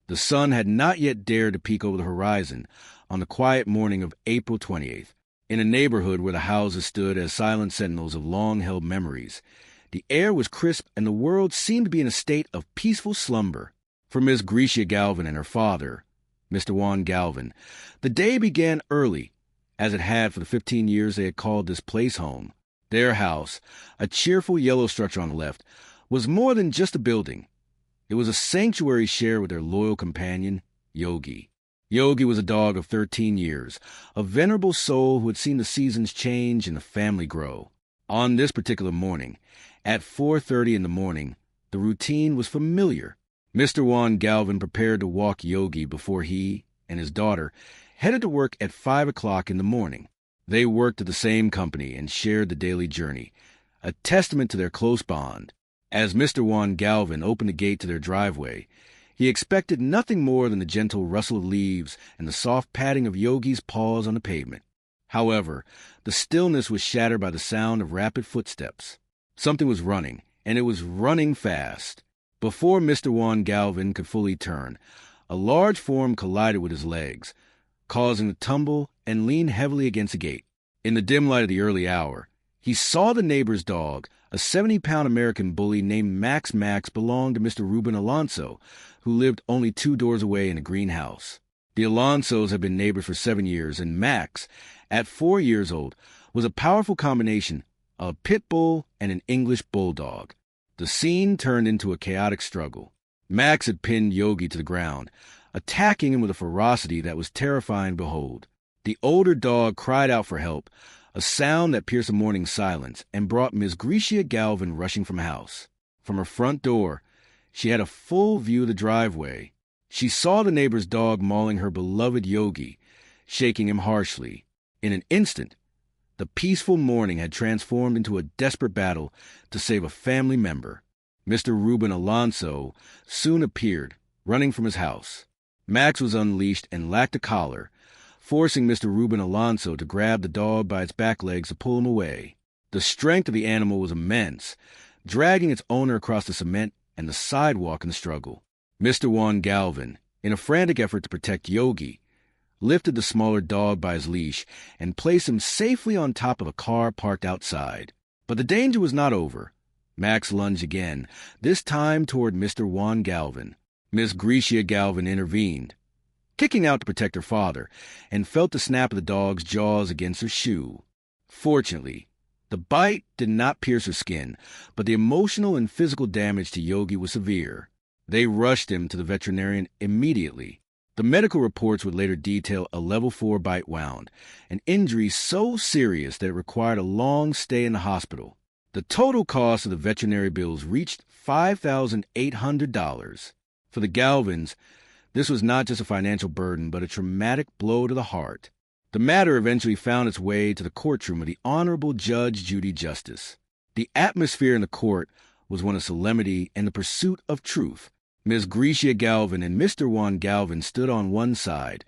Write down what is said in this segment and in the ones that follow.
The sun had not yet dared to peek over the horizon on the quiet morning of April 28th, in a neighborhood where the houses stood as silent sentinels of long-held memories. The air was crisp, and the world seemed to be in a state of peaceful slumber. For Miss Gracia Galvin and her father, Mr. Juan Galvin, the day began early, as it had for the 15 years they had called this place home. Their house, a cheerful yellow structure on the left, was more than just a building. It was a sanctuary shared with their loyal companion, Yogi. Yogi was a dog of 13 years, a venerable soul who had seen the seasons change and the family grow. On this particular morning, at 4:30 in the morning, the routine was familiar. Mr. Juan Galvin prepared to walk Yogi before he and his daughter headed to work at 5 o'clock in the morning. They worked at the same company and shared the daily journey, a testament to their close bond. As Mr. Juan Galvin opened the gate to their driveway, he expected nothing more than the gentle rustle of leaves and the soft patting of Yogi's paws on the pavement. However, the stillness was shattered by the sound of rapid footsteps. Something was running, and it was running fast. Before Mr. Juan Galvin could fully turn, a large form collided with his legs, causing him to tumble and lean heavily against the gate. In the dim light of the early hour, he saw the neighbor's dog, a 70-pound American bully named Max. Max belonged to Mr. Ruben Alonso, who lived only 2 doors away in a greenhouse. The Alonsos had been neighbors for 7 years, and Max, at 4 years old, was a powerful combination of a pit bull and an English bulldog. The scene turned into a chaotic struggle. Max had pinned Yogi to the ground, attacking him with a ferocity that was terrifying to behold. The older dog cried out for help, a sound that pierced the morning silence and brought Miss Gracia Galvin rushing from the house. From her front door, she had a full view of the driveway. She saw the neighbor's dog mauling her beloved Yogi, shaking him harshly. In an instant, the peaceful morning had transformed into a desperate battle to save a family member. Mr. Ruben Alonso soon appeared, running from his house. Max was unleashed and lacked a collar, forcing Mr. Ruben Alonso to grab the dog by its back legs to pull him away. The strength of the animal was immense, dragging its owner across the cement and the sidewalk in the struggle. Mr. Juan Galvin, in a frantic effort to protect Yogi, lifted the smaller dog by his leash and placed him safely on top of a car parked outside. But the danger was not over. Max lunged again, this time toward Mr. Juan Galvin. Miss Gracia Galvin intervened, kicking out to protect her father, and felt the snap of the dog's jaws against her shoe. Fortunately, the bite did not pierce her skin, but the emotional and physical damage to Yogi was severe. They rushed him to the veterinarian immediately. The medical reports would later detail a level 4 bite wound, an injury so serious that it required a long stay in the hospital. The total cost of the veterinary bills reached $5,800. For the Galvins, this was not just a financial burden, but a traumatic blow to the heart. The matter eventually found its way to the courtroom of the Honorable Judge Judy Justice. The atmosphere in the court was one of solemnity and the pursuit of truth. Ms. Gracia Galvin and Mr. Juan Galvin stood on one side,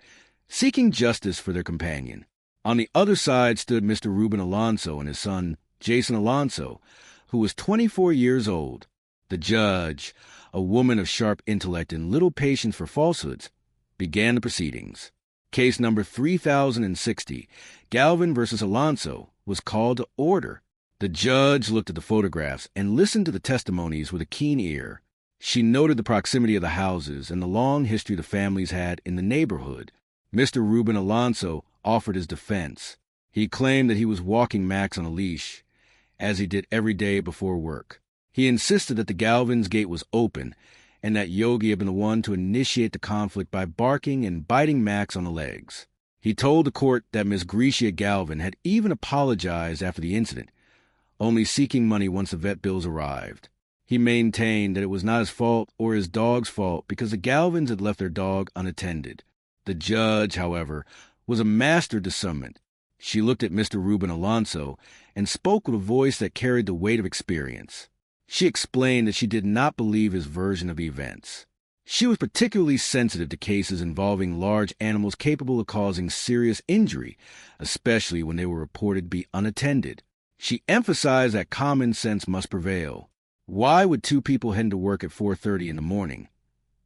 seeking justice for their companion. On the other side stood Mr. Ruben Alonso and his son, Jason Alonso, who was 24 years old. The judge, a woman of sharp intellect and little patience for falsehoods, began the proceedings. Case number 3060, Galvin versus Alonso, was called to order. The judge looked at the photographs and listened to the testimonies with a keen ear. She noted the proximity of the houses and the long history the families had in the neighborhood. Mr. Ruben Alonso offered his defense. He claimed that he was walking Max on a leash, as he did every day before work. He insisted that the Galvin's gate was open and that Yogi had been the one to initiate the conflict by barking and biting Max on the legs. He told the court that Miss Gracia Galvin had even apologized after the incident, only seeking money once the vet bills arrived. He maintained that it was not his fault or his dog's fault because the Galvins had left their dog unattended. The judge, however, was a master discernment. She looked at Mr. Ruben Alonso and spoke with a voice that carried the weight of experience. She explained that she did not believe his version of events. She was particularly sensitive to cases involving large animals capable of causing serious injury, especially when they were reported to be unattended. She emphasized that common sense must prevail. Why would 2 people head to work at 4:30 in the morning,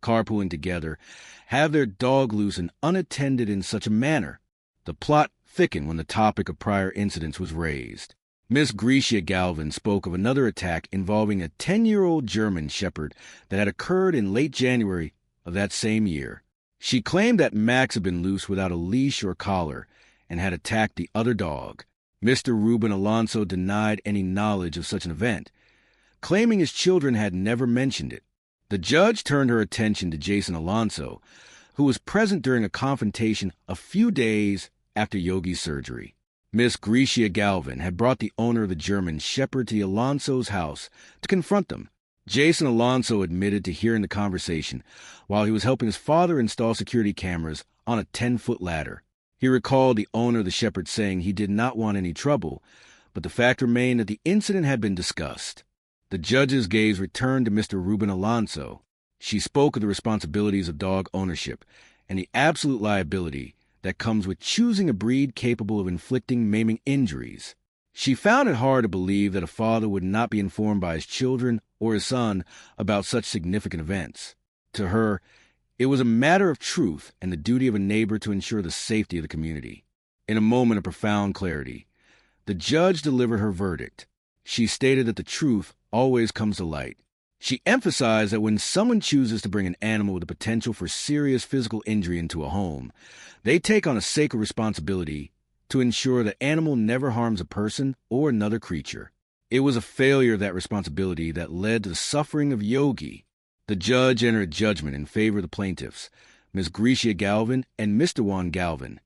carpooling together, have their dog loose and unattended in such a manner. The plot thickened when the topic of prior incidents was raised. Miss Gracia Galvin spoke of another attack involving a 10-year-old German shepherd that had occurred in late January of that same year. She claimed that Max had been loose without a leash or collar and had attacked the other dog. Mr. Ruben Alonso denied any knowledge of such an event, claiming his children had never mentioned it. The judge turned her attention to Jason Alonso, who was present during a confrontation a few days after Yogi's surgery. Miss Gracia Galvin had brought the owner of the German shepherd to the Alonso's house to confront them. Jason Alonso admitted to hearing the conversation while he was helping his father install security cameras on a 10-foot ladder. He recalled the owner of the shepherd saying he did not want any trouble, but the fact remained that the incident had been discussed. The judge's gaze returned to Mr. Ruben Alonso. She spoke of the responsibilities of dog ownership and the absolute liability that comes with choosing a breed capable of inflicting maiming injuries. She found it hard to believe that a father would not be informed by his children or his son about such significant events. To her, it was a matter of truth and the duty of a neighbor to ensure the safety of the community. In a moment of profound clarity, the judge delivered her verdict. She stated that the truth always comes to light. She emphasized that when someone chooses to bring an animal with the potential for serious physical injury into a home, they take on a sacred responsibility to ensure the animal never harms a person or another creature. It was a failure of that responsibility that led to the suffering of Yogi. The judge entered judgment in favor of the plaintiffs, Ms. Gracia Galvin and Mr. Juan Galvin,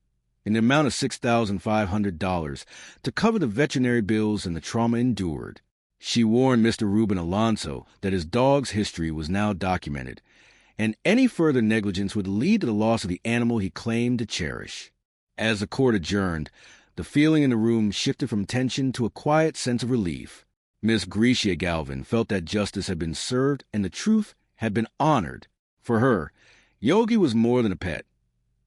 in the amount of $6,500 to cover the veterinary bills and the trauma endured. She warned Mr. Ruben Alonso that his dog's history was now documented, and any further negligence would lead to the loss of the animal he claimed to cherish. As the court adjourned, the feeling in the room shifted from tension to a quiet sense of relief. Miss Gracia Galvin felt that justice had been served and the truth had been honored. For her, Yogi was more than a pet.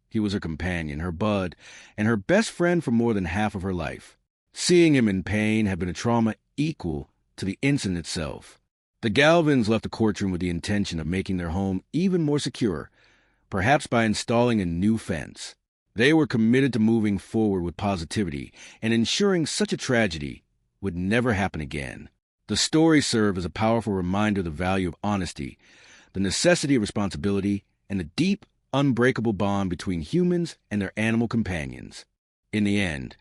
He was her companion, her bud, and her best friend for more than half of her life. Seeing him in pain had been a trauma equal to the incident itself. The Galvins left the courtroom with the intention of making their home even more secure, perhaps by installing a new fence. They were committed to moving forward with positivity and ensuring such a tragedy would never happen again. The story served as a powerful reminder of the value of honesty, the necessity of responsibility, and the deep, unbreakable bond between humans and their animal companions. In the end,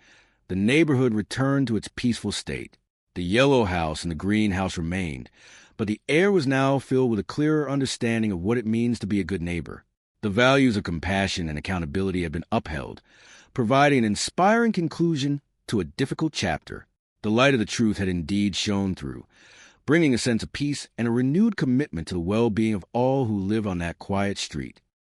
the neighborhood returned to its peaceful state. The yellow house and the green house remained, but the air was now filled with a clearer understanding of what it means to be a good neighbor. The values of compassion and accountability had been upheld, providing an inspiring conclusion to a difficult chapter. The light of the truth had indeed shone through, bringing a sense of peace and a renewed commitment to the well-being of all who live on that quiet street.